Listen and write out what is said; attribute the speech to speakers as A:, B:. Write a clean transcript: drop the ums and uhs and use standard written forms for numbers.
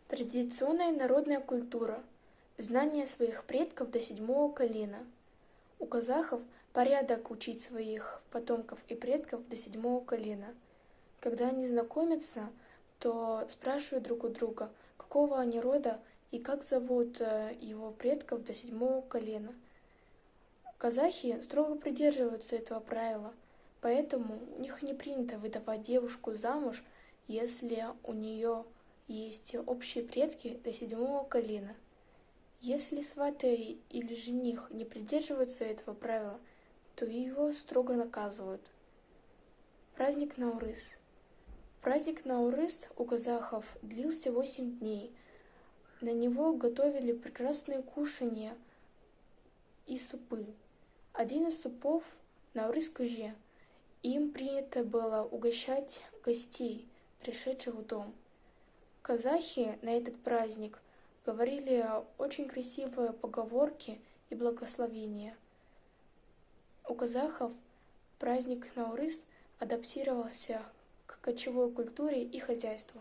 A: Традиционная народная культура. Знание своих предков до седьмого колена. У казахов порядок учить своих потомков и предков до седьмого колена. Когда они знакомятся, то спрашивают друг у друга, какого они рода и как зовут его предков до седьмого колена. Казахи строго придерживаются этого правила, поэтому у них не принято выдавать девушку замуж, если у нее есть общие предки до седьмого колена. Если сваты или жених не придерживаются этого правила, то его строго наказывают. Праздник Наурыз. Праздник Наурыз у казахов длился 8 дней. На него готовили прекрасные кушанья и супы. Один из супов — Наурыз көже. Им принято было угощать гостей, пришедших в дом. Казахи на этот праздник говорили очень красивые поговорки и благословения. У казахов праздник Наурыз адаптировался к кочевой культуре и хозяйству.